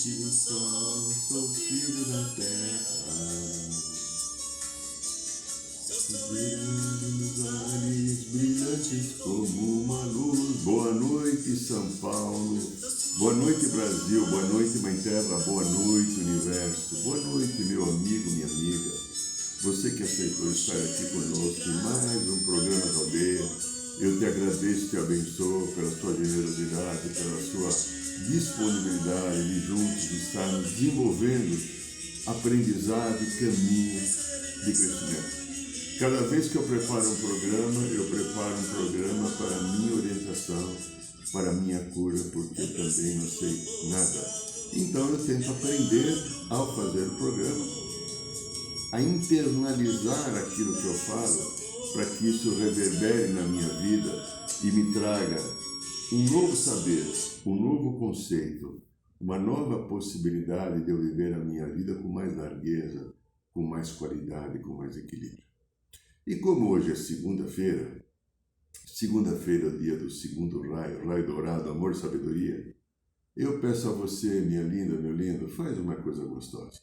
noite e o sol, sou filho da terra. Brilhando nos ares, brilhantes como uma luz. Boa noite, São Paulo. Boa noite, Brasil. Boa noite, Mãe Terra. Boa noite, Universo. Boa noite, meu amigo, minha amiga. Você que aceitou estar aqui conosco em mais um programa da aldeia. Eu te agradeço e te abençoo pela sua generosidade, pela sua disponibilidade de juntos estarmos desenvolvendo aprendizado e caminho de crescimento. Cada vez que eu preparo um programa para a minha orientação, para a minha cura, porque eu também não sei nada. Então eu tento aprender ao fazer o programa, a internalizar aquilo que eu falo, para que isso reverbere na minha vida e me traga um novo saber, um novo conceito, uma nova possibilidade de eu viver a minha vida com mais largueza, com mais qualidade, com mais equilíbrio. E como hoje é segunda-feira é o dia do segundo raio, raio dourado, amor e sabedoria, eu peço a você, minha linda, meu lindo, faz uma coisa gostosa.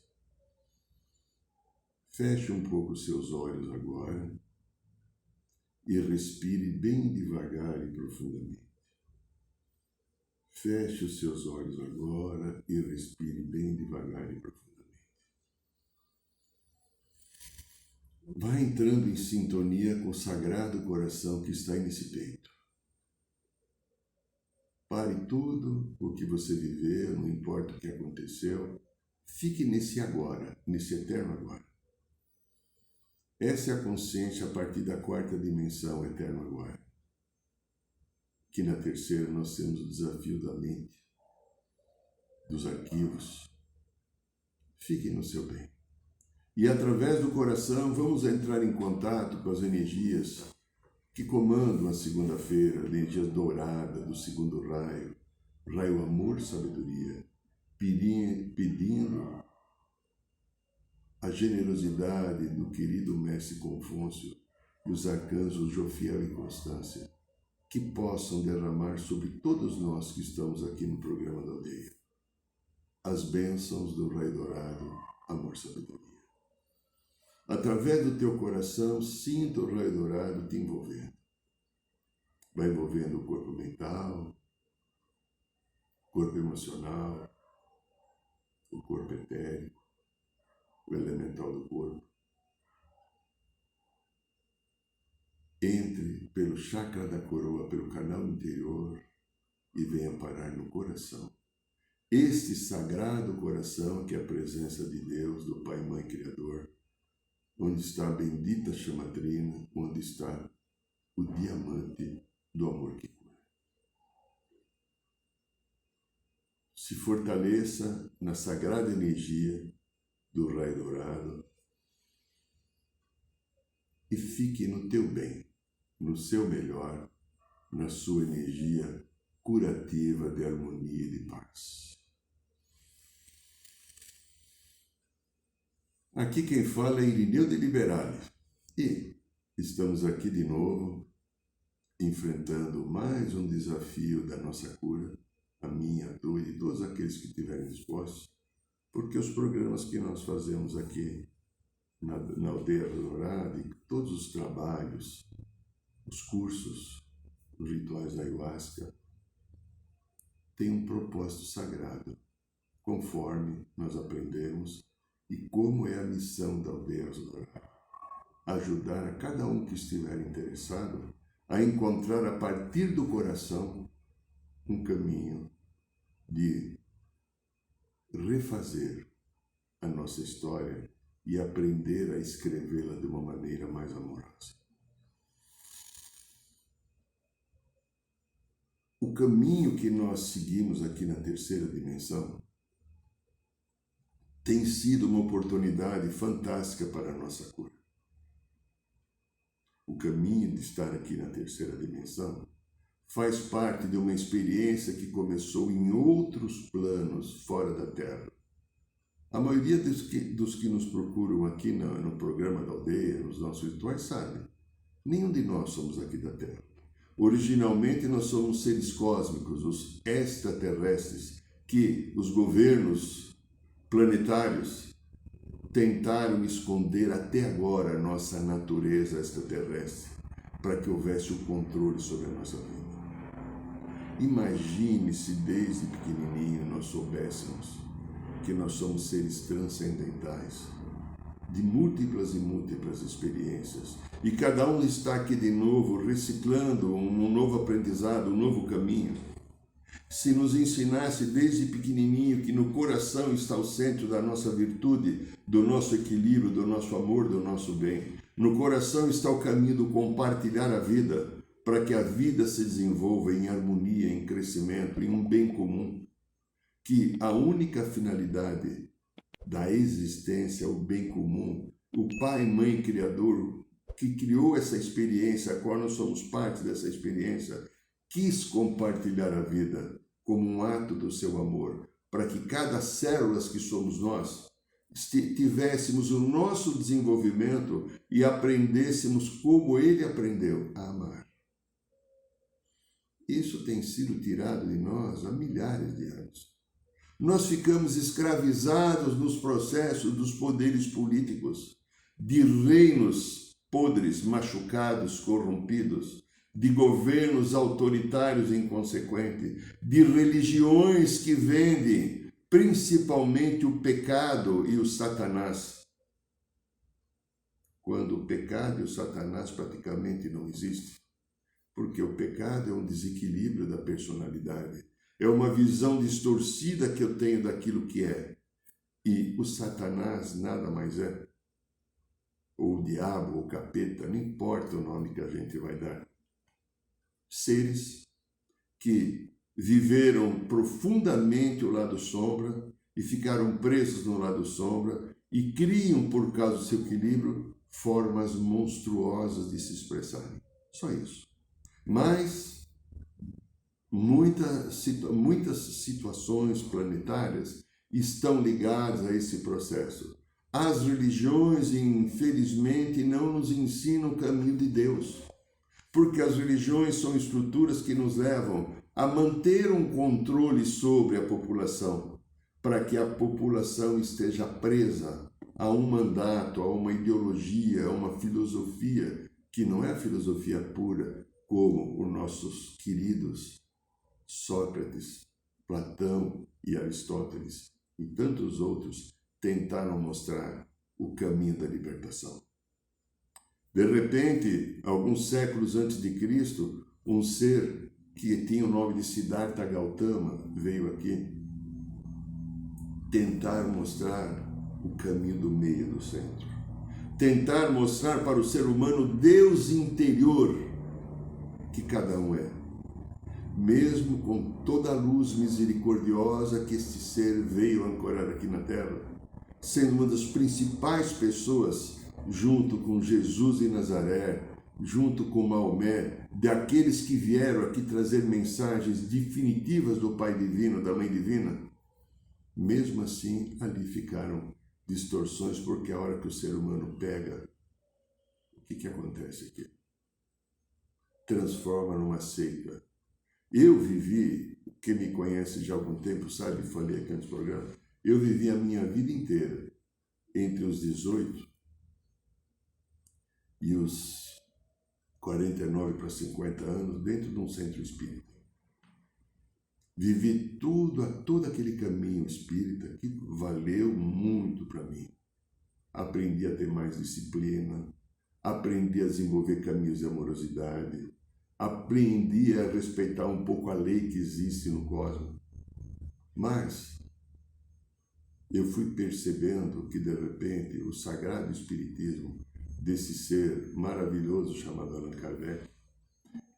Feche um pouco os seus olhos agora e respire bem devagar e profundamente. Feche os seus olhos agora e respire bem devagar e profundamente. Vai entrando em sintonia com o Sagrado Coração que está nesse peito. Pare tudo o que você viveu, não importa o que aconteceu. Fique nesse agora, nesse eterno agora. Essa é a consciência a partir da quarta dimensão, eterno agora. Que na terceira nós temos o desafio da mente, dos arquivos. Fique no seu bem. E através do coração vamos entrar em contato com as energias que comandam a segunda-feira, energias douradas do segundo raio, raio amor e sabedoria, pedindo a generosidade do querido Mestre Confúcio e os arcanjos Jofiel e Constância, que possam derramar sobre todos nós que estamos aqui no programa da aldeia as bênçãos do raio dourado, amor e sabedoria. Através do teu coração, sinta o raio dourado te envolvendo. Vai envolvendo o corpo mental, o corpo emocional, o corpo etérico, o elemental do corpo. Entre pelo chakra da coroa, pelo canal interior e venha parar no coração. Este sagrado coração que é a presença de Deus, do Pai, Mãe, Criador, onde está a bendita chamatrina, onde está o diamante do amor que cura. Se fortaleça na sagrada energia do raio dourado e fique no teu bem, no seu melhor, na sua energia curativa de harmonia e de paz. Aqui quem fala é Irineu de Liberale e estamos aqui de novo enfrentando mais um desafio da nossa cura, a minha, a tua e todos aqueles que estiverem dispostos, porque os programas que nós fazemos aqui na Aldeia Dourada e todos os trabalhos, os cursos, os rituais da ayahuasca, têm um propósito sagrado, conforme nós aprendemos. E como é a missão da Aldeia Dourada? Ajudar a cada um que estiver interessado a encontrar a partir do coração um caminho de refazer a nossa história e aprender a escrevê-la de uma maneira mais amorosa. O caminho que nós seguimos aqui na terceira dimensão tem sido uma oportunidade fantástica para a nossa cura. O caminho de estar aqui na terceira dimensão faz parte de uma experiência que começou em outros planos fora da Terra. A maioria dos que nos procuram aqui no programa da aldeia, nos nossos rituais, sabe, nenhum de nós somos aqui da Terra. Originalmente nós somos seres cósmicos, os extraterrestres, que os governos planetários tentaram esconder até agora a nossa natureza extraterrestre, para que houvesse o controle sobre a nossa vida. Imagine se desde pequenininho nós soubéssemos que nós somos seres transcendentais, de múltiplas e múltiplas experiências, e cada um está aqui de novo, reciclando um novo aprendizado, um novo caminho. Se nos ensinasse desde pequenininho que no coração está o centro da nossa virtude, do nosso equilíbrio, do nosso amor, do nosso bem. No coração está o caminho do compartilhar a vida, para que a vida se desenvolva em harmonia, em crescimento, em um bem comum. Que a única finalidade da existência é o bem comum. O Pai, Mãe, Criador, que criou essa experiência, a qual nós somos parte dessa experiência, quis compartilhar a vida como um ato do seu amor, para que cada célula que somos nós tivéssemos o nosso desenvolvimento e aprendêssemos como ele aprendeu a amar. Isso tem sido tirado de nós há milhares de anos. Nós ficamos escravizados nos processos dos poderes políticos, de reinos podres, machucados, corrompidos, de governos autoritários e inconsequentes, de religiões que vendem principalmente o pecado e o Satanás. Quando o pecado e o Satanás praticamente não existem, porque o pecado é um desequilíbrio da personalidade, é uma visão distorcida que eu tenho daquilo que é, e o Satanás nada mais é, ou o diabo, ou o capeta, não importa o nome que a gente vai dar. Seres que viveram profundamente o lado sombra e ficaram presos no lado sombra e criam, por causa do seu equilíbrio, formas monstruosas de se expressarem. Só isso. Mas muitas situações planetárias estão ligadas a esse processo. As religiões, infelizmente, não nos ensinam o caminho de Deus, porque as religiões são estruturas que nos levam a manter um controle sobre a população, para que a população esteja presa a um mandato, a uma ideologia, a uma filosofia, que não é a filosofia pura, como os nossos queridos Sócrates, Platão e Aristóteles e tantos outros tentaram mostrar o caminho da libertação. De repente, alguns séculos antes de Cristo, um ser que tinha o nome de Siddhartha Gautama veio aqui tentar mostrar o caminho do meio, do centro. Tentar mostrar para o ser humano Deus interior que cada um é. Mesmo com toda a luz misericordiosa que este ser veio ancorar aqui na Terra, sendo uma das principais pessoas, junto com Jesus de Nazaré, junto com Maomé, daqueles que vieram aqui trazer mensagens definitivas do Pai Divino, da Mãe Divina, mesmo assim ali ficaram distorções, porque a hora que o ser humano pega, o que acontece aqui? Transforma numa seita. Eu vivi, quem me conhece já há algum tempo sabe, falei aqui antes do programa, eu vivi a minha vida inteira entre os 18 e os 49 para 50 anos dentro de um centro espírita. Vivi todo aquele caminho espírita que valeu muito para mim. Aprendi a ter mais disciplina, aprendi a desenvolver caminhos de amorosidade, aprendi a respeitar um pouco a lei que existe no cosmos. Mas eu fui percebendo que, de repente, o sagrado espiritismo desse ser maravilhoso chamado Allan Kardec,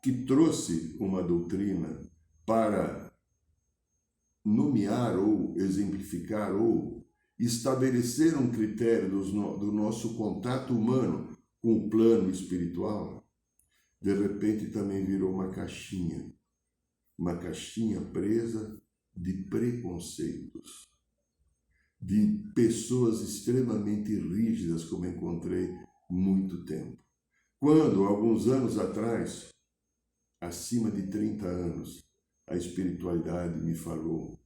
que trouxe uma doutrina para nomear ou exemplificar ou estabelecer um critério do nosso contato humano com o plano espiritual, de repente também virou uma caixinha presa de preconceitos, de pessoas extremamente rígidas, como encontrei muito tempo. Quando, alguns anos atrás, acima de 30 anos, a espiritualidade me falou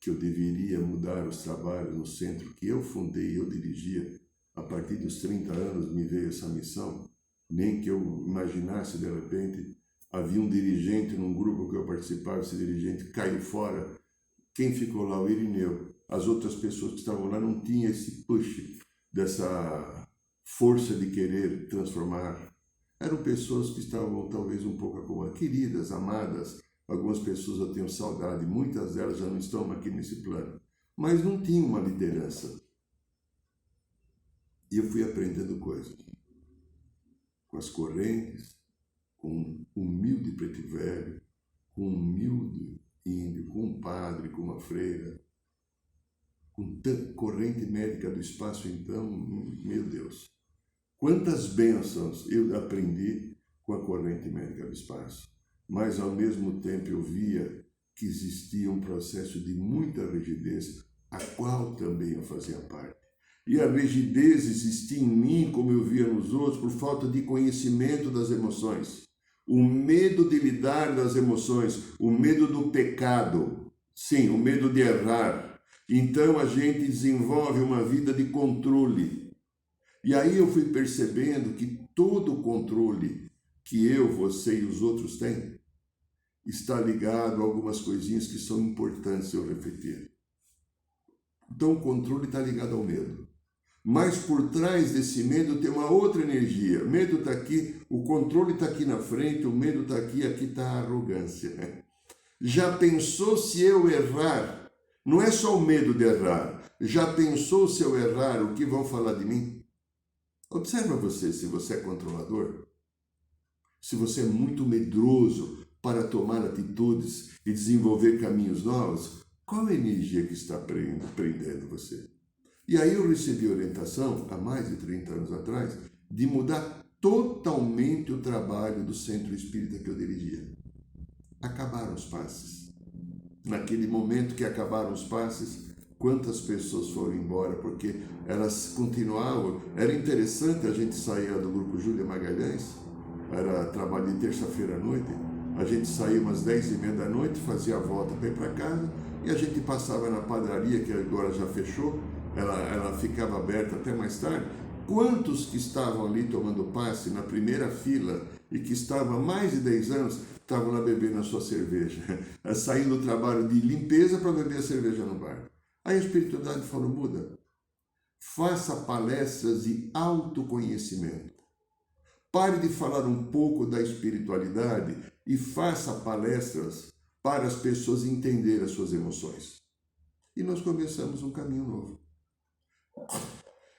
que eu deveria mudar os trabalhos no centro que eu fundei, eu dirigia. A partir dos 30 anos me veio essa missão, nem que eu imaginasse de repente. Havia um dirigente num grupo que eu participava, esse dirigente caiu fora. Quem ficou lá? O Irineu. As outras pessoas que estavam lá não tinham esse push, dessa força de querer transformar. Eram pessoas que estavam talvez um pouco como queridas, amadas. Algumas pessoas eu tenho saudade, muitas delas já não estão aqui nesse plano. Mas não tinham uma liderança. E eu fui aprendendo coisas. Com as correntes, com um humilde preto e velho, com um humilde índio, com um padre, com uma freira, com corrente médica do espaço, então, meu Deus. Quantas bênçãos eu aprendi com a corrente médica do espaço. Mas, ao mesmo tempo, eu via que existia um processo de muita rigidez, a qual também eu fazia parte. E a rigidez existia em mim, como eu via nos outros, por falta de conhecimento das emoções. O medo de lidar das emoções, o medo do pecado, sim, o medo de errar. Então a gente desenvolve uma vida de controle. E aí eu fui percebendo que todo o controle que eu, você e os outros têm está ligado a algumas coisinhas que são importantes eu repetir. Então o controle está ligado ao medo. Mas por trás desse medo tem uma outra energia. O medo está aqui, o controle está aqui na frente, o medo está aqui está a arrogância. Já pensou se eu errar? Não é só o medo de errar. Já pensou se eu errar, o que vão falar de mim? Observa você, se você é controlador, se você é muito medroso para tomar atitudes e desenvolver caminhos novos, qual a energia que está prendendo você? E aí eu recebi orientação, há mais de 30 anos atrás, de mudar totalmente o trabalho do centro espírita que eu dirigia. Acabaram os passes. Naquele momento que acabaram os passes, quantas pessoas foram embora, porque elas continuavam. Era interessante, a gente saía do grupo Júlia Magalhães, era trabalho de terça-feira à noite, a gente saía umas 10h30 da noite, fazia a volta para ir para casa, e a gente passava na padaria, que agora já fechou, ela ficava aberta até mais tarde. Quantos que estavam ali tomando passe na primeira fila e que estavam há mais de 10 anos, estavam lá bebendo a sua cerveja, saindo do trabalho de limpeza para beber a cerveja no bar. Aí a espiritualidade falou, muda, faça palestras de autoconhecimento. Pare de falar um pouco da espiritualidade e faça palestras para as pessoas entenderem as suas emoções. E nós começamos um caminho novo.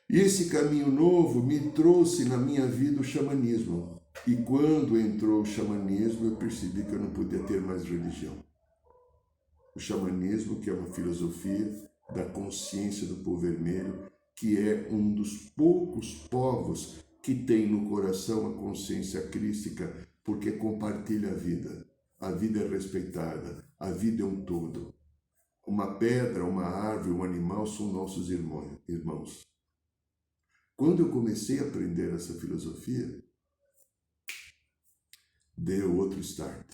E esse caminho novo me trouxe na minha vida o xamanismo. E quando entrou o xamanismo, eu percebi que eu não podia ter mais religião. O xamanismo, que é uma filosofia da consciência do povo vermelho, que é um dos poucos povos que tem no coração a consciência crística, porque compartilha a vida. A vida é respeitada, a vida é um todo. Uma pedra, uma árvore, um animal são nossos irmãos. Quando eu comecei a aprender essa filosofia, deu outro start.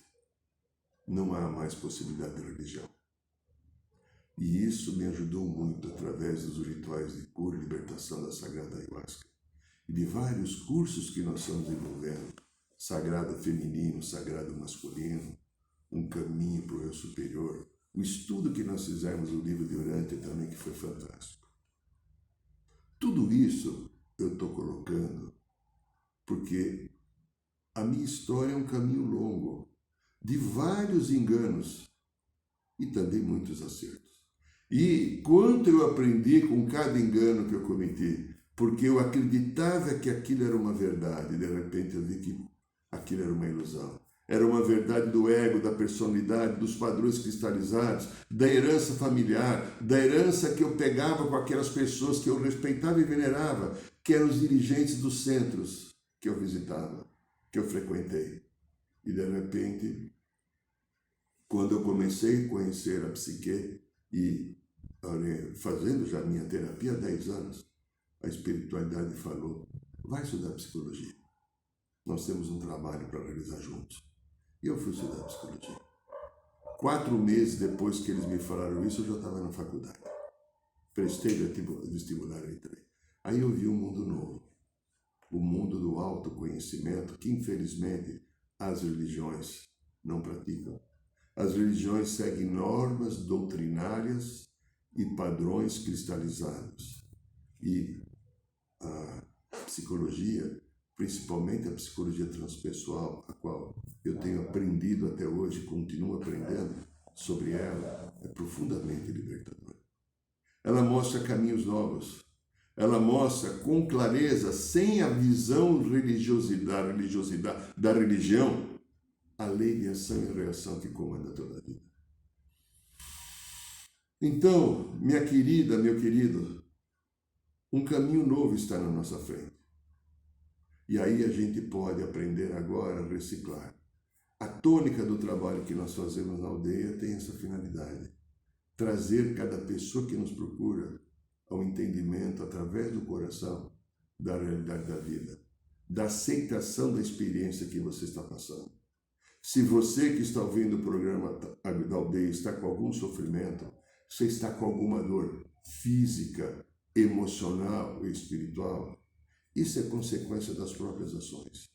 Não há mais possibilidade de religião. E isso me ajudou muito através dos rituais de cura e libertação da Sagrada Ayahuasca. E de vários cursos que nós estamos desenvolvendo. Sagrado feminino, sagrado masculino, um caminho para o eu superior. O estudo que nós fizemos no livro de Urântia também, que foi fantástico. Tudo isso eu estou colocando porque a minha história é um caminho longo, de vários enganos e também muitos acertos. E quanto eu aprendi com cada engano que eu cometi, porque eu acreditava que aquilo era uma verdade, e de repente eu vi que aquilo era uma ilusão. Era uma verdade do ego, da personalidade, dos padrões cristalizados, da herança familiar, da herança que eu pegava com aquelas pessoas que eu respeitava e venerava, que eram os dirigentes dos centros que eu visitava, que eu frequentei. E de repente, quando eu comecei a conhecer a psique e fazendo já minha terapia há 10 anos, a espiritualidade falou, vai estudar psicologia. Nós temos um trabalho para realizar juntos. E eu fui estudar psicologia. 4 meses depois que eles me falaram isso, eu já estava na faculdade. Prestei vestibular e entrei. Aí eu vi um mundo novo. O mundo do autoconhecimento, que infelizmente as religiões não praticam. As religiões seguem normas doutrinárias e padrões cristalizados. E a psicologia, principalmente a psicologia transpessoal, a qual eu tenho aprendido até hoje, continuo aprendendo sobre ela, é profundamente libertadora. Ela mostra caminhos novos. Ela mostra com clareza, sem a visão da religião, a lei de ação e reação que comanda toda a vida. Então, minha querida, meu querido, um caminho novo está na nossa frente. E aí a gente pode aprender agora a reciclar. A tônica do trabalho que nós fazemos na aldeia tem essa finalidade. Trazer cada pessoa que nos procura ao entendimento através do coração da realidade da vida, da aceitação da experiência que você está passando. Se você que está ouvindo o programa da aldeia está com algum sofrimento, você está com alguma dor física, emocional e espiritual, isso é consequência das próprias ações.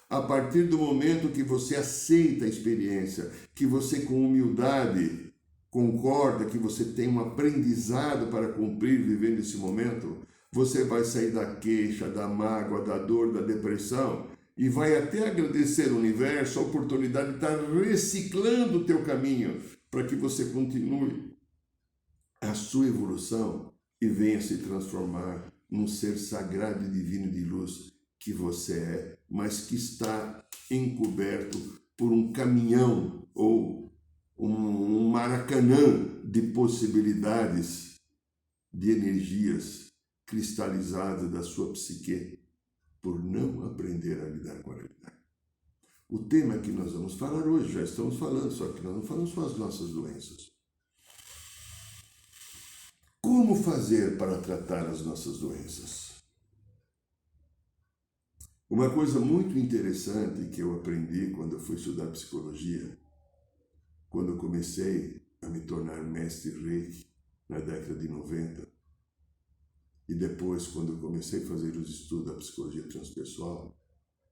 A partir do momento que você aceita a experiência, que você com humildade concorda que você tem um aprendizado para cumprir vivendo esse momento, você vai sair da queixa, da mágoa, da dor, da depressão e vai até agradecer ao universo a oportunidade de estar reciclando o teu caminho para que você continue a sua evolução e venha se transformar num ser sagrado e divino de luz que você é, mas que está encoberto por um caminhão ou um maracanã de possibilidades, de energias cristalizadas da sua psique, por não aprender a lidar com a realidade. O tema que nós vamos falar hoje, já estamos falando, só que nós não falamos só as nossas doenças. Como fazer para tratar as nossas doenças? Uma coisa muito interessante que eu aprendi quando eu fui estudar psicologia, quando eu comecei a me tornar mestre Reiki na década de 90, e depois quando eu comecei a fazer os estudos da psicologia transpessoal,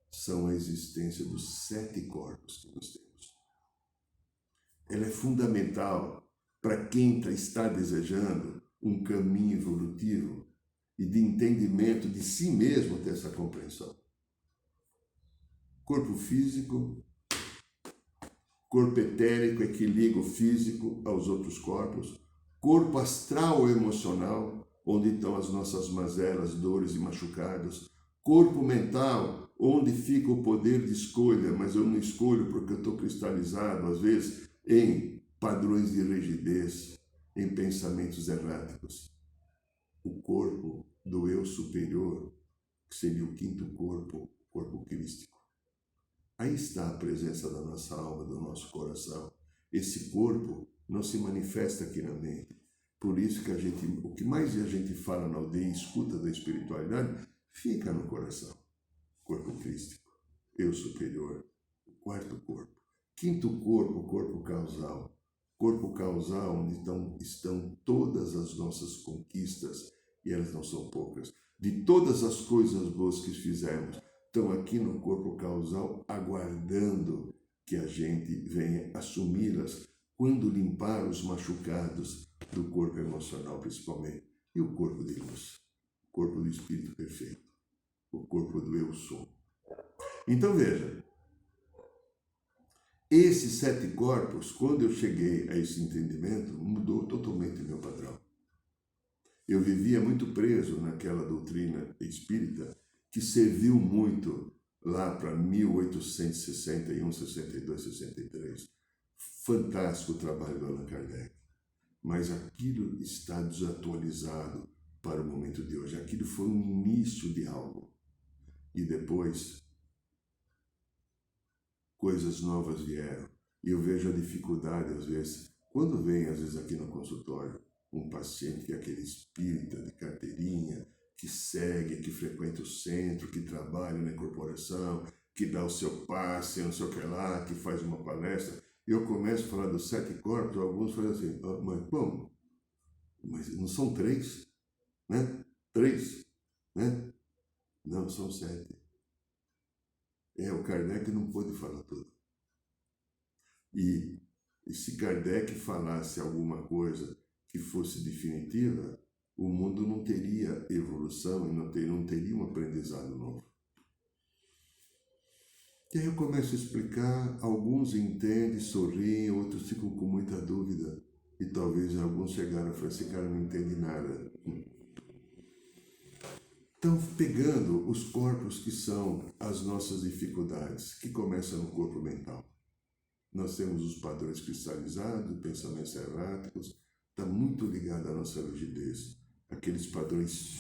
são a existência dos 7 corpos que nós temos. Ela é fundamental para quem está desejando um caminho evolutivo e de entendimento de si mesmo, ter essa compreensão. Corpo físico, corpo etérico é que liga o físico aos outros corpos, corpo astral ou emocional, onde estão as nossas mazelas, dores e machucados, corpo mental, onde fica o poder de escolha, mas eu não escolho porque eu estou cristalizado, às vezes, em padrões de rigidez, em pensamentos erráticos. O corpo do eu superior, que seria o 5º corpo, o corpo crístico. Aí está a presença da nossa alma, do nosso coração. Esse corpo não se manifesta aqui na mente. Por isso que o que mais a gente fala na aldeia e escuta da espiritualidade, fica no coração. Corpo crístico, eu superior, o 4º corpo. 5º corpo, corpo causal. Corpo causal onde estão todas as nossas conquistas, e elas não são poucas. De todas as coisas boas que fizemos, estão aqui no corpo causal aguardando que a gente venha assumi-las quando limpar os machucados do corpo emocional principalmente. E o corpo de luz, o corpo do Espírito perfeito, o corpo do eu sou. Então veja, esses 7 corpos, quando eu cheguei a esse entendimento, mudou totalmente meu padrão. Eu vivia muito preso naquela doutrina espírita que serviu muito lá para 1861, 62, 63. Fantástico o trabalho do Allan Kardec. Mas aquilo está desatualizado para o momento de hoje. Aquilo foi um início de algo. E depois, coisas novas vieram. E eu vejo a dificuldade, às vezes, quando vem, às vezes, aqui no consultório, um paciente que é aquele espírita de carteirinha, que segue, que frequenta o centro, que trabalha na incorporação, que dá o seu passe, não sei o que lá, que faz uma palestra, eu começo a falar dos 7 corpos, alguns falam assim, mas como? Mas não são 3, né? 3, né? Não, são 7. O Kardec não pôde falar tudo. E se Kardec falasse alguma coisa que fosse definitiva, o mundo não teria evolução e não teria um aprendizado novo. E aí eu começo a explicar, alguns entendem, sorriem, outros ficam com muita dúvida. E talvez alguns chegaram a falar, esse cara não entende nada. Então, pegando os corpos que são as nossas dificuldades, que começam no corpo mental. Nós temos os padrões cristalizados, pensamentos erráticos, está muito ligado à nossa rigidez. Aqueles padrões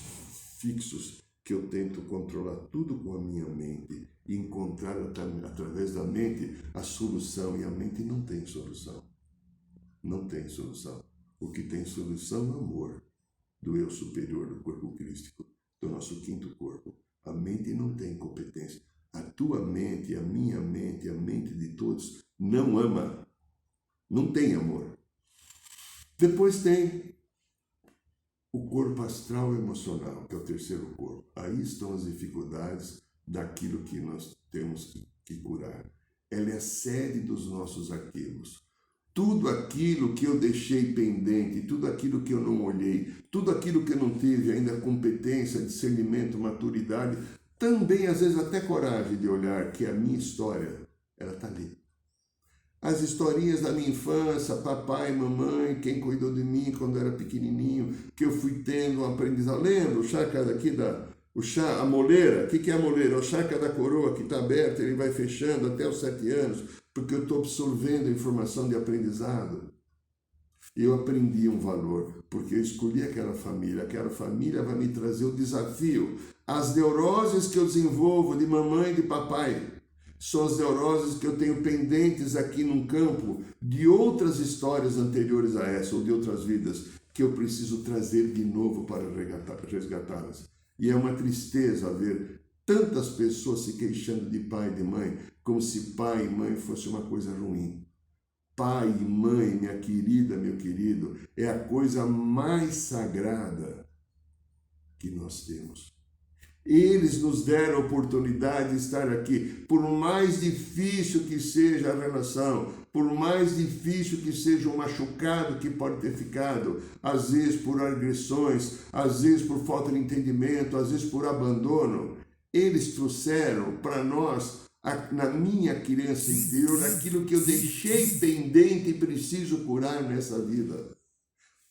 fixos que eu tento controlar tudo com a minha mente e encontrar através da mente a solução, e a mente não tem solução. Não tem solução. O que tem solução é o amor do eu superior do corpo crístico, do nosso quinto corpo. A mente não tem competência. A tua mente, a minha mente, a mente de todos não ama. Não tem amor. Depois tem o corpo astral e emocional, que é o terceiro corpo. Aí estão as dificuldades daquilo que nós temos que curar. Ela é a sede dos nossos arquivos. Tudo aquilo que eu deixei pendente, tudo aquilo que eu não olhei, tudo aquilo que eu não tive ainda competência, discernimento, maturidade, também às vezes até coragem de olhar, que é a minha história, ela está ali. As historinhas da minha infância, papai, mamãe, quem cuidou de mim quando eu era pequenininho, que eu fui tendo um aprendizado. Lembra o chakra daqui a moleira? O que é a moleira? O chakra da coroa que está aberto, ele vai fechando até os 7 anos, porque eu estou absorvendo informação de aprendizado. E eu aprendi um valor, porque eu escolhi aquela família vai me trazer o desafio. As neuroses que eu desenvolvo de mamãe e de papai são as neuroses que eu tenho pendentes aqui num campo de outras histórias anteriores a essa, ou de outras vidas, que eu preciso trazer de novo para resgatá-las. E é uma tristeza ver tantas pessoas se queixando de pai e de mãe, como se pai e mãe fosse uma coisa ruim. Pai e mãe, minha querida, meu querido, é a coisa mais sagrada que nós temos. Eles nos deram a oportunidade de estar aqui. Por mais difícil que seja a relação, por mais difícil que seja o machucado que pode ter ficado, às vezes por agressões, às vezes por falta de entendimento, às vezes por abandono, eles trouxeram para nós, na minha criança interior, aquilo que eu deixei pendente e preciso curar nessa vida.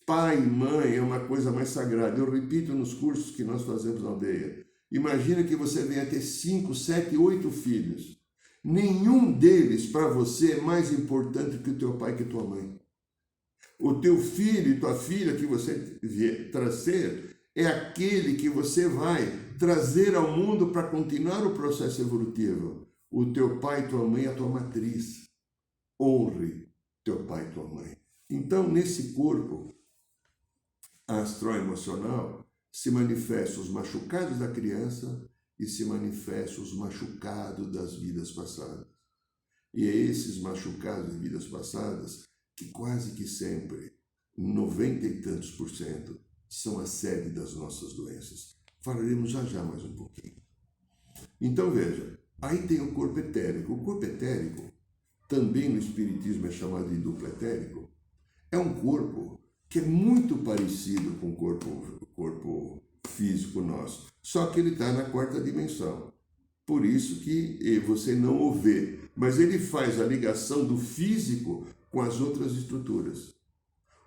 Pai e mãe é uma coisa mais sagrada. Eu repito nos cursos que nós fazemos na aldeia. Imagina que você venha ter 5, 7, 8 filhos. Nenhum deles para você é mais importante que o teu pai e que a tua mãe. O teu filho e tua filha que você vier trazer é aquele que você vai trazer ao mundo para continuar o processo evolutivo. O teu pai e tua mãe é a tua matriz. Honre teu pai e tua mãe. Então, nesse corpo astral emocional, se manifestam os machucados da criança e se manifestam os machucados das vidas passadas. E é esses machucados de vidas passadas que quase que sempre, 90 e tantos %, são a sede das nossas doenças. Falaremos já mais um pouquinho. Então veja, aí tem o corpo etérico. O corpo etérico, também no Espiritismo é chamado de duplo etérico, é um corpo que é muito parecido com o corpo físico nosso, só que ele está na 4ª dimensão. Por isso que você não o vê, mas ele faz a ligação do físico com as outras estruturas.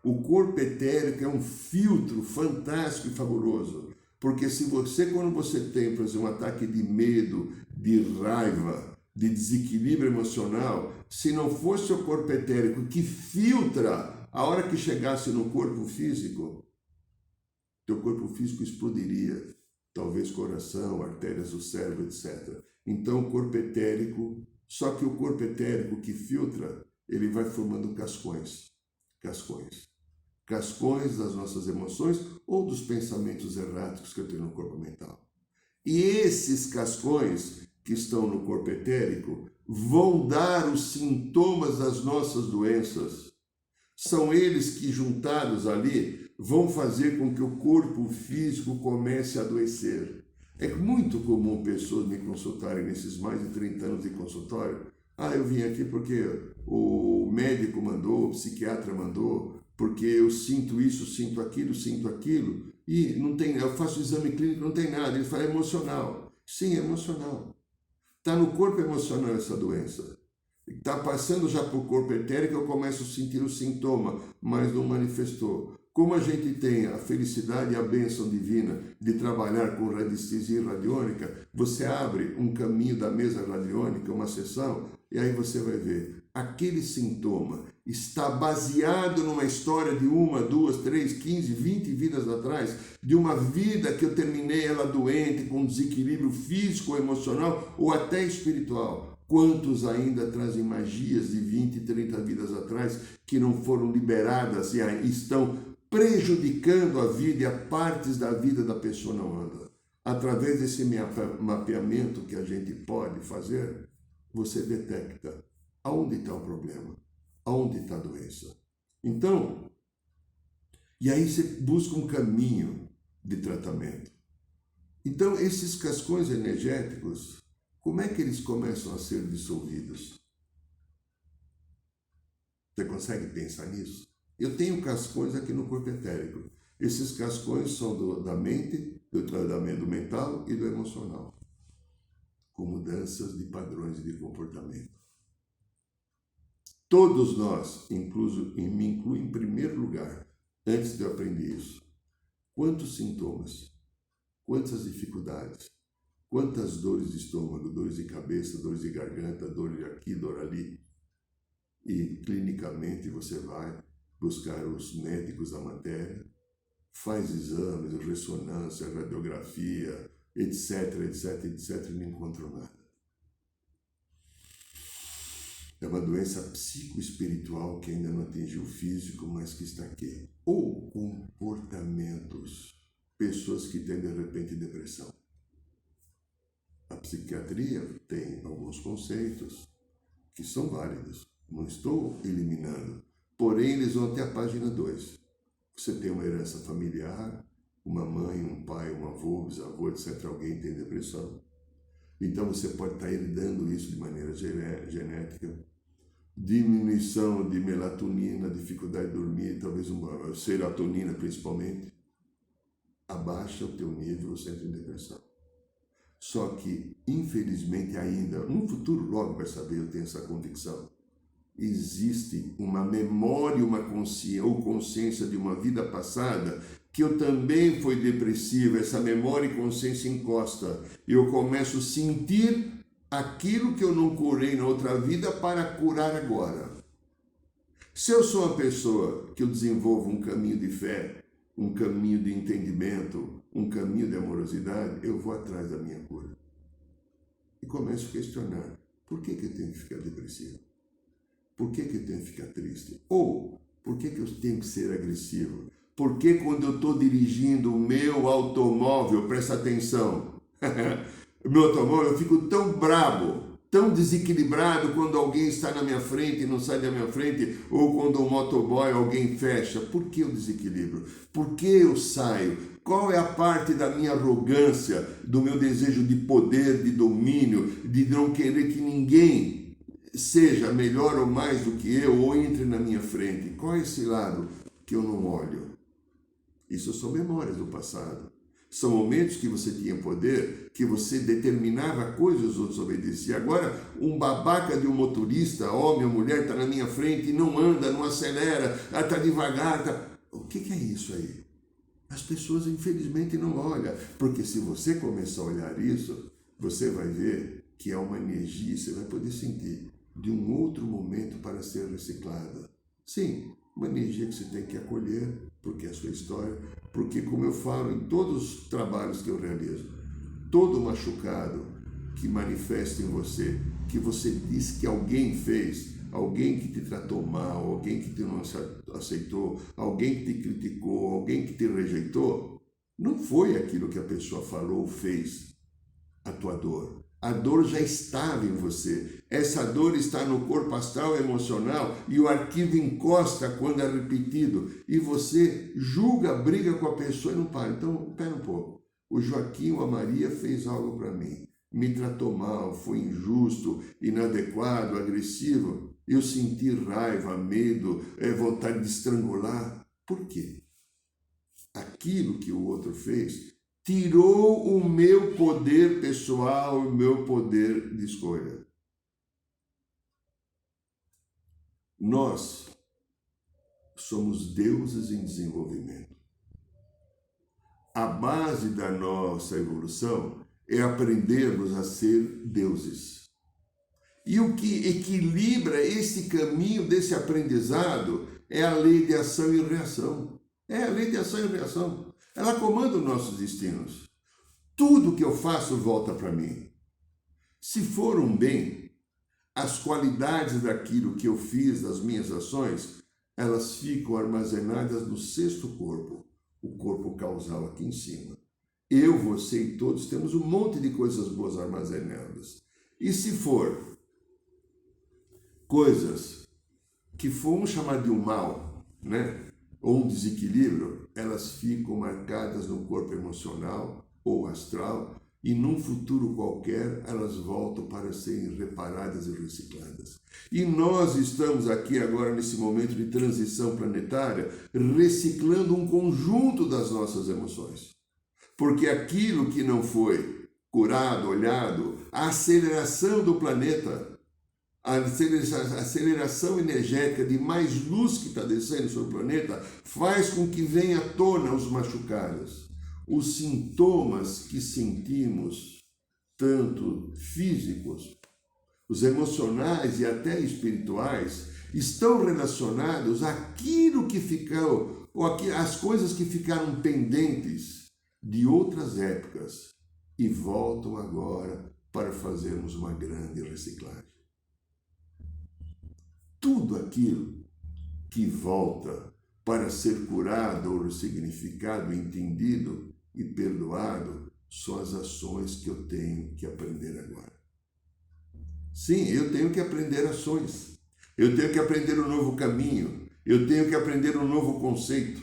O corpo etérico é um filtro fantástico e fabuloso, porque se você, quando você tem, por exemplo, um ataque de medo, de raiva, de desequilíbrio emocional, se não fosse o corpo etérico que filtra, a hora que chegasse no corpo físico, teu corpo físico explodiria, talvez coração, artérias do cérebro, etc. Então o corpo etérico, só que o corpo etérico que filtra, ele vai formando cascões das nossas emoções ou dos pensamentos erráticos que eu tenho no corpo mental. E esses cascões que estão no corpo etérico vão dar os sintomas das nossas doenças. São eles que, juntados ali, vão fazer com que o corpo físico comece a adoecer. É muito comum pessoas me consultarem nesses mais de 30 anos de consultório. Eu vim aqui porque o médico mandou, o psiquiatra mandou, porque eu sinto isso, sinto aquilo, e não tem, eu faço exame clínico, não tem nada. Ele fala, é emocional. Sim, é emocional. Está no corpo emocional essa doença. Está passando já para o corpo etérico, eu começo a sentir o sintoma, mas não manifestou. Como a gente tem a felicidade e a bênção divina de trabalhar com radiestesia radiônica, você abre um caminho da mesa radiônica, uma sessão, e aí você vai ver. Aquele sintoma está baseado numa história de 1, 2, 3, 15, 20 vidas atrás, de uma vida que eu terminei ela doente, com desequilíbrio físico, emocional ou até espiritual. Quantos ainda trazem magias de 20, 30 vidas atrás que não foram liberadas e estão prejudicando a vida e a partes da vida da pessoa não anda? Através desse mapeamento que a gente pode fazer, você detecta aonde está o problema, aonde está a doença. Então, e aí você busca um caminho de tratamento. Então, esses cascões energéticos, como é que eles começam a ser dissolvidos? Você consegue pensar nisso? Eu tenho cascões aqui no corpo etérico. Esses cascões são da mente, do tratamento mental e do emocional, com mudanças de padrões de comportamento. Todos nós, me incluo em primeiro lugar, antes de eu aprender isso, quantos sintomas, quantas dificuldades, quantas dores de estômago, dores de cabeça, dores de garganta, dor de aqui, dor ali. E clinicamente você vai buscar os médicos da matéria, faz exames, ressonância, radiografia, etc, e não encontra nada. É uma doença psicoespiritual que ainda não atingiu o físico, mas que está aqui. Ou comportamentos, pessoas que têm de repente depressão. A psiquiatria tem alguns conceitos que são válidos, não estou eliminando, porém eles vão até a página 2. Você tem uma herança familiar, uma mãe, um pai, um avô, bisavô, etc. Alguém tem depressão. Então você pode estar herdando isso de maneira genética. Diminuição de melatonina, dificuldade de dormir, talvez uma serotonina principalmente. Abaixa o teu nível, você entra em depressão. Só que, infelizmente ainda, no futuro logo vai saber, eu tenho essa convicção, existe uma memória, uma consciência de uma vida passada que eu também fui depressivo. Essa memória e consciência encosta. Eu começo a sentir aquilo que eu não curei na outra vida para curar agora. Se eu sou uma pessoa que eu desenvolvo um caminho de fé, um caminho de entendimento, um caminho de amorosidade, eu vou atrás da minha cura. E começo a questionar, por que eu tenho que ficar depressivo? Por que eu tenho que ficar triste? Ou, por que eu tenho que ser agressivo? Por que quando eu estou dirigindo o meu automóvel, presta atenção, o meu automóvel, eu fico tão brabo, tão desequilibrado quando alguém está na minha frente e não sai da minha frente, ou quando o motoboy, alguém fecha. Por que eu desequilibro? Por que eu saio? Qual é a parte da minha arrogância, do meu desejo de poder, de domínio, de não querer que ninguém seja melhor ou mais do que eu, ou entre na minha frente? Qual é esse lado que eu não olho? Isso são memórias do passado. São momentos que você tinha poder, que você determinava coisas, os outros obedeciam. Agora, um babaca de um motorista, homem ou mulher, está na minha frente e não anda, não acelera, está devagar. O que é isso aí? As pessoas, infelizmente, não olham. Porque se você começar a olhar isso, você vai ver que é uma energia, você vai poder sentir de um outro momento para ser reciclada. Sim, uma energia que você tem que acolher, porque é a sua história, porque, como eu falo em todos os trabalhos que eu realizo, todo machucado que manifesta em você, que você diz que alguém fez, alguém que te tratou mal, alguém que te não aceitou, alguém que te criticou, alguém que te rejeitou, não foi aquilo que a pessoa falou ou fez a tua dor. A dor já estava em você. Essa dor está no corpo astral e emocional e o arquivo encosta quando é repetido. E você julga, briga com a pessoa e não para. Então, pera um pouco. O Joaquim ou a Maria fez algo para mim. Me tratou mal, foi injusto, inadequado, agressivo. Eu senti raiva, medo, vontade de estrangular. Por quê? Aquilo que o outro fez tirou o meu poder pessoal, o meu poder de escolha. Nós somos deuses em desenvolvimento. A base da nossa evolução é aprendermos a ser deuses. E o que equilibra esse caminho desse aprendizado é a lei de ação e reação. É a lei de ação e reação. Ela comanda os nossos destinos. Tudo que eu faço volta para mim. Se for um bem, as qualidades daquilo que eu fiz, das minhas ações, elas ficam armazenadas no sexto corpo, o corpo causal aqui em cima. Eu, você e todos temos um monte de coisas boas armazenadas. E se for coisas que vamos chamar de um mal, né? Ou um desequilíbrio, elas ficam marcadas no corpo emocional ou astral e num futuro qualquer elas voltam para serem reparadas e recicladas. E nós estamos aqui agora nesse momento de transição planetária reciclando um conjunto das nossas emoções. Porque aquilo que não foi curado, olhado, a aceleração do planeta, a aceleração energética de mais luz que está descendo sobre o planeta faz com que venha à tona os machucados. Os sintomas que sentimos, tanto físicos, os emocionais e até espirituais, estão relacionados àquilo que ficou, ou às coisas que ficaram pendentes de outras épocas e voltam agora para fazermos uma grande reciclagem. Tudo aquilo que volta para ser curado ou ressignificado, entendido e perdoado são as ações que eu tenho que aprender agora. Sim, eu tenho que aprender ações. Eu tenho que aprender um novo caminho. Eu tenho que aprender um novo conceito.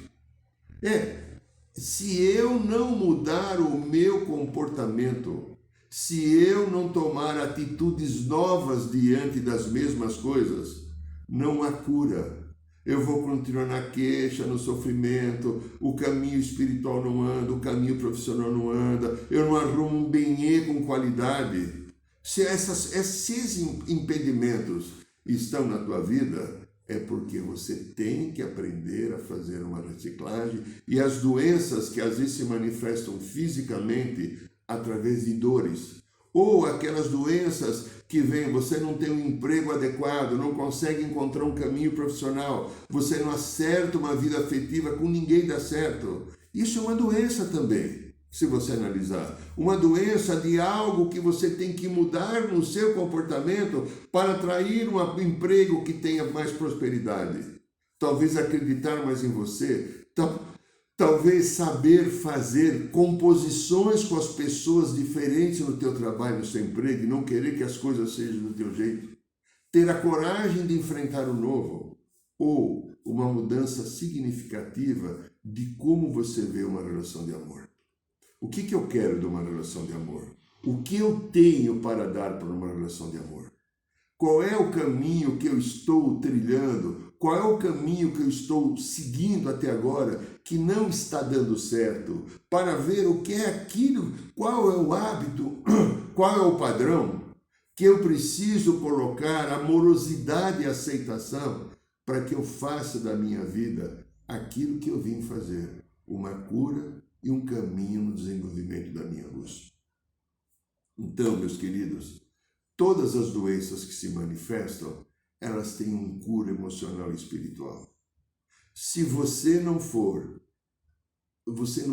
Se eu não mudar o meu comportamento, se eu não tomar atitudes novas diante das mesmas coisas, não há cura. Eu vou continuar na queixa, no sofrimento, o caminho espiritual não anda, o caminho profissional não anda, eu não arrumo um benê com qualidade. Se esses impedimentos estão na tua vida, é porque você tem que aprender a fazer uma reciclagem e as doenças que às vezes se manifestam fisicamente através de dores, ou aquelas doenças que vêm, você não tem um emprego adequado, não consegue encontrar um caminho profissional, você não acerta uma vida afetiva, com ninguém dá certo. Isso é uma doença também, se você analisar. Uma doença de algo que você tem que mudar no seu comportamento para atrair um emprego que tenha mais prosperidade. Talvez acreditar mais em você, talvez saber fazer composições com as pessoas diferentes no teu trabalho, no seu emprego, e não querer que as coisas sejam do teu jeito. Ter a coragem de enfrentar o novo, ou uma mudança significativa de como você vê uma relação de amor. O que eu quero de uma relação de amor? O que eu tenho para dar para uma relação de amor? Qual é o caminho que eu estou trilhando? Qual é o caminho que eu estou seguindo até agora que não está dando certo? Para ver o que é aquilo, qual é o hábito, qual é o padrão que eu preciso colocar amorosidade e aceitação para que eu faça da minha vida aquilo que eu vim fazer, uma cura e um caminho no desenvolvimento da minha luz. Então, meus queridos, todas as doenças que se manifestam, elas têm um cura emocional e espiritual. Se você não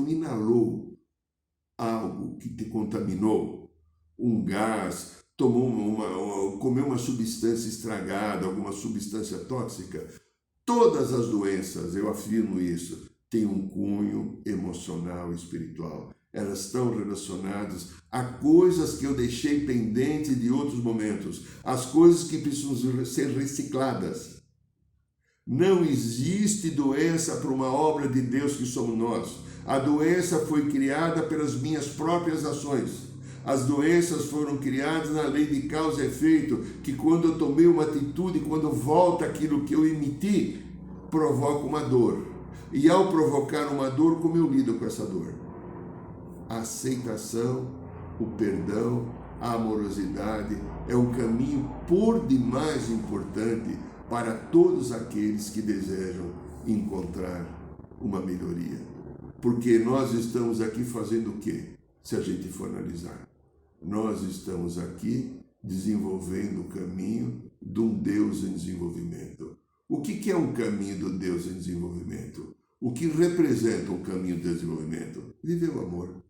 inalou algo que te contaminou, um gás, comeu uma substância estragada, alguma substância tóxica, todas as doenças, eu afirmo isso, têm um cunho emocional e espiritual. elas estão relacionadas a coisas que eu deixei pendentes de outros momentos, as coisas que precisam ser recicladas. Não existe doença para uma obra de Deus que somos nós. A doença foi criada pelas minhas próprias ações. As doenças foram criadas na lei de causa e efeito, que quando eu tomei uma atitude, quando volta aquilo que eu emiti, provoca uma dor. E ao provocar uma dor, como eu lido com essa dor? A aceitação, o perdão, a amorosidade é um caminho por demais importante para todos aqueles que desejam encontrar uma melhoria. Porque nós estamos aqui fazendo o quê? Se a gente for analisar. Nós estamos aqui desenvolvendo o caminho de um Deus em desenvolvimento. O que é um caminho do Deus em desenvolvimento? O que representa um caminho de desenvolvimento? Viver o amor.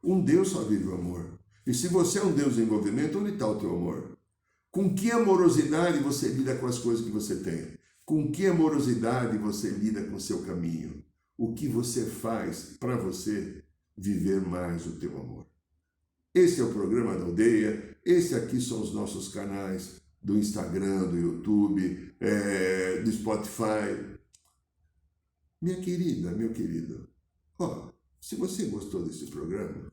Um Deus só vive o amor. E se você é um Deus em desenvolvimento, onde está o teu amor? Com que amorosidade você lida com as coisas que você tem? Com que amorosidade você lida com o seu caminho? O que você faz para você viver mais o teu amor? Esse é o programa da Aldeia, esse aqui são os nossos canais do Instagram, do YouTube, do Spotify. Minha querida, meu querido, se você gostou desse programa,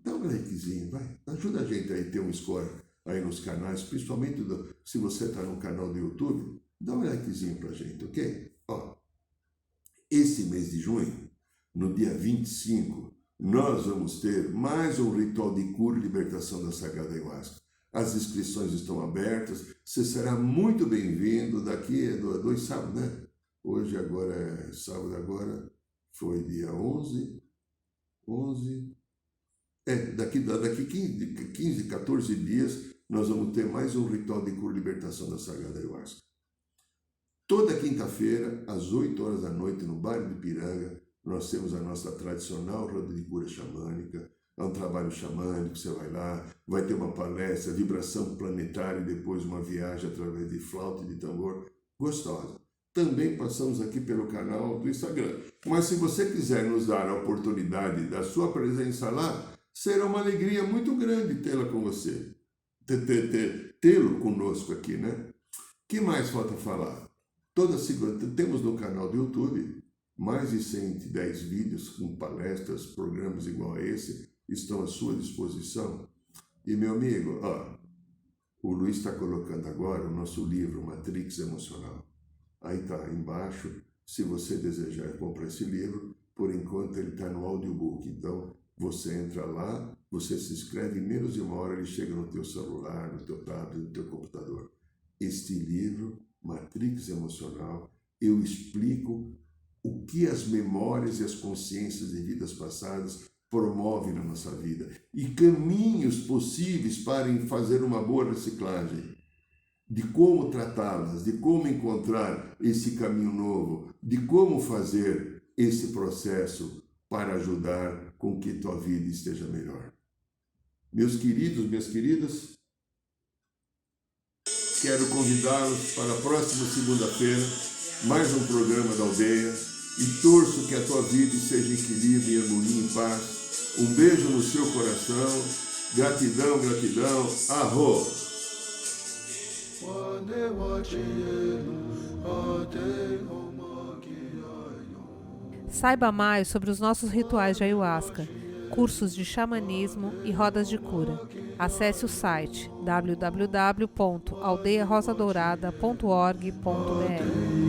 dá um likezinho, vai. Ajuda a gente a ter um score aí nos canais, principalmente se você está no canal do YouTube, dá um likezinho pra gente, ok? Esse mês de junho, no dia 25, nós vamos ter mais um ritual de cura e libertação da Sagrada Ayahuasca. As inscrições estão abertas, você será muito bem-vindo daqui a 2 sábados, né? Hoje agora é sábado, agora foi dia 11, daqui 15, 14 dias, nós vamos ter mais um ritual de cura e libertação da Sagrada Ayahuasca. Toda quinta-feira, às 8 horas da noite, no bairro de Ipiranga, nós temos a nossa tradicional roda de cura xamânica. É um trabalho xamânico, você vai lá, vai ter uma palestra, vibração planetária e depois uma viagem através de flauta e de tambor gostosa. Também passamos aqui pelo canal do Instagram. Mas se você quiser nos dar a oportunidade da sua presença lá, será uma alegria muito grande tê-la com você. Tê-lo conosco aqui, né? O que mais falta falar? Toda segunda, temos no canal do YouTube mais de 110 vídeos com palestras, programas igual a esse, estão à sua disposição. E meu amigo, o Luiz está colocando agora o nosso livro Matrix Emocional. Aí está embaixo, se você desejar comprar esse livro, por enquanto ele está no audiobook. Então, você entra lá, você se inscreve, em menos de 1 hora ele chega no teu celular, no teu tablet, no teu computador. Este livro, Matrix Emocional, eu explico o que as memórias e as consciências de vidas passadas promovem na nossa vida e caminhos possíveis para fazer uma boa reciclagem, de como tratá-las, de como encontrar esse caminho novo, de como fazer esse processo para ajudar com que tua vida esteja melhor. Meus queridos, minhas queridas, quero convidá-los para a próxima segunda-feira, mais um programa da Aldeia, e torço que a tua vida seja em equilíbrio, em harmonia, em paz. Um beijo no seu coração, gratidão, gratidão, arro! Saiba mais sobre os nossos rituais de Ayahuasca, cursos de xamanismo e rodas de cura. Acesse o site www.aldeiarosadourada.org.br.